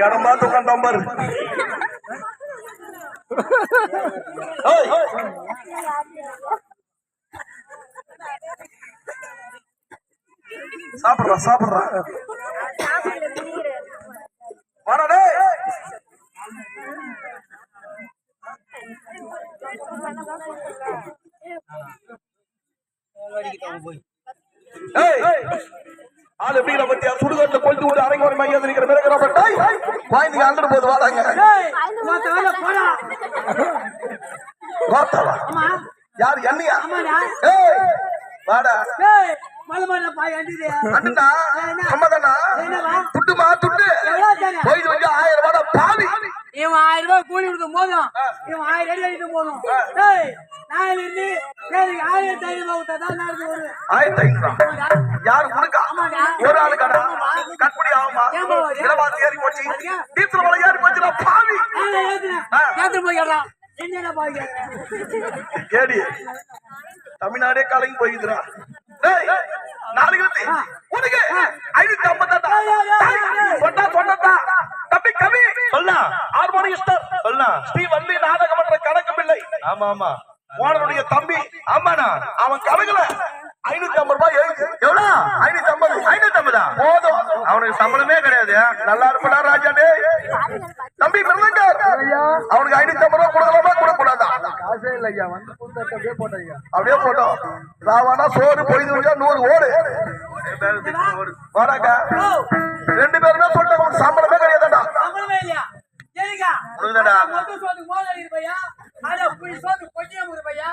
இடம் பார்த்து உட்காந்து பாரு. சாப்பிடுறா சாப்பிடுறா வரடே. ஆள் எப்படிங்கிற பத்தியா சுடுகாட்டுல கொண்டு விட்டு அரங்க வர மையம் இருக்கிற பிறகு வாய்ந்து அங்கிட்டு போது வாடாங்க. யாரு என்னையா வாடா துட்டுமா துட்டு போய் 1000 ரூபாய் பாவி. இவன் 1000 ரூபாய் கூலி கொடுக்கும் போதும் இவன் 1000 அடி அடிக்கும் போதும் நான் இருந்து 1500 ரூபாய் 1500 யாரு கொடுக்கா? ஒரு ஆளு கடை கட்படி ஆகுமா? இலவாசி ஏறி போச்சு, டீசல் விலை ஏறி போச்சுனா பாவி. ஏத்து போயிடலாம். என்னடா பாவி ஏடி தமிழ்நாடே கலங்கி போயிடுறா. நாளைக்கு உனக்கு 550 சொன்னா தம்பி கவி சொல்லலாம். ஹார்மோனிஸ்டர் சொல்லலாம். ஸ்ரீ வள்ளி நாடகம் என்ற கணக்கு பிள்ளை. ஆமா ஆமா ஓனருடைய தம்பி. ஆமாண்ணா அவன் கணக்குல 550 ரூபாய் எழுது. எவ்வளவு? 550 போதும். அவனுக்கு சம்பளமே கிடையாது. நல்லா இருப்பா ராஜாடே தம்பி மிருதங்கர். அவனுக்கு 550 ரூபாய் கொடுக்கலாமா கொடுக்கூடாதா? காசே இல்லையா வந்து அப்படியே போட்டோம். அப்படியே போட்டோம். ராவானா சோறு பொய்து வச்சா 100 ஓடு வராங்க. 2 பேருமே சொல்லிட்டு சம்பளமே கிடையாதுடா. சம்பளமே இல்லையா? சரிக்கா மொத்தம் சோது மோதல் இருப்பையா? அட புடி சோது கொஞ்சம் முறுப்பையா?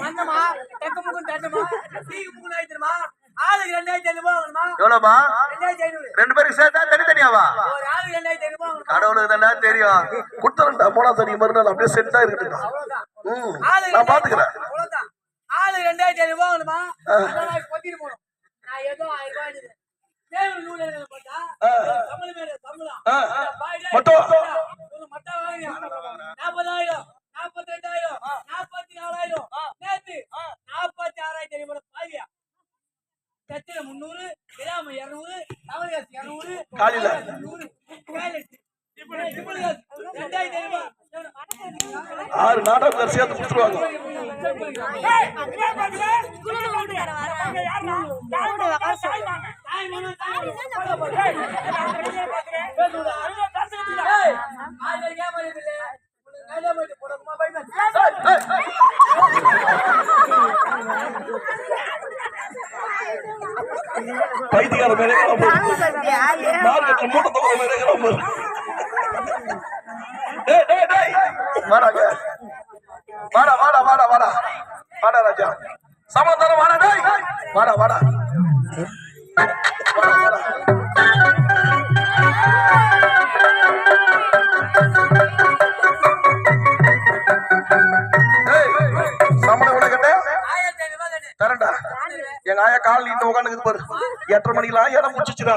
வந்தமா தெக்க முகம் தட்டமா தீக்கு முகம் ஆயிடுமா? ஆளுக்கு 2500 வாங்கணுமா? எவ்வளவுமா? 2500. 2 பேருக்கு சேர்த்தா தனித்தனியாவா? ஒரு ஆளுக்கு 2500 வாங்கணும். கடவுளுக்கு தானே தெரியும். குடுத்துறா போனா சரி மறுநாள் அப்படியே செட்டா இருக்கட்டும். நான் பாத்துக்கிறேன். அவ்வளவுதான். ஆளுக்கு 2500 வாங்கணுமா? அதனால கொத்திட்டு போணும். நான் ஏதோ 1000 ரூபாய் தேவன் நூல் எழுத போட்டா சம்பளமே சம்பளம் மொத்தம் மொத்தம் வாங்க 40,000 42,000 44,000 நேத்து 46,000 பாதியா கத்திர 300 கிராம 200 தவறுகாசு 200 காலையில 100 கேலட் இப்படி 2,000 ரூபாய் 6 நாடகம் சேர்த்து கொடுத்துருவாங்க. பைத்தியார மேலே மூட்டை தவிர மேலே வாடா வாடா வாடா வாடா வாடா வாடா ராஜா சமாதானம் வாடா டேய் வாடா வாடா சம்பளம் கூட கேட்ட தரண்டா. எங்க ஆயா கால் நீட்டு உட்காந்துக்குது பாரு. 8:30 மணிக்கெல்லாம் இடம் முடிச்சுச்சுடா.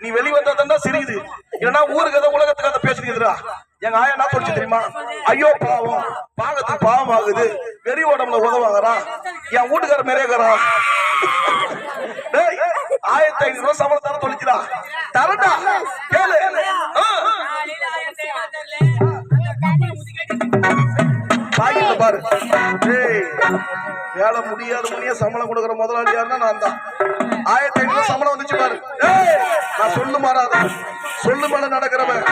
நீ வெளி வந்தா சிரிக்குது. இல்லைன்னா ஊருக்கு கதை உலகத்துக்கு கதை பேசுறீங்கடா. எங்க ஆயா என்ன சொல்லிச்சு தெரியுமா? ஐயோ பாவம் பாகத்துக்கு பாவம் ஆகுது, வெறி உடம்புல உதவாங்கறான், என் வீட்டுக்கார மேரேக்காரன் 1500 ரூபாய் சம்பளம் தர சொல்லிச்சுடா. தரண்டா கேளு. பாரு வேலை முடியாத முடிய சம்பளம் கொடுக்குற முதலாளி யாருன்னா நான் தான். 1500 சம்பளம் வந்துச்சு பாரு. நான் சொல்லு மாறாத சொல்லு மேல நடக்கிறவன்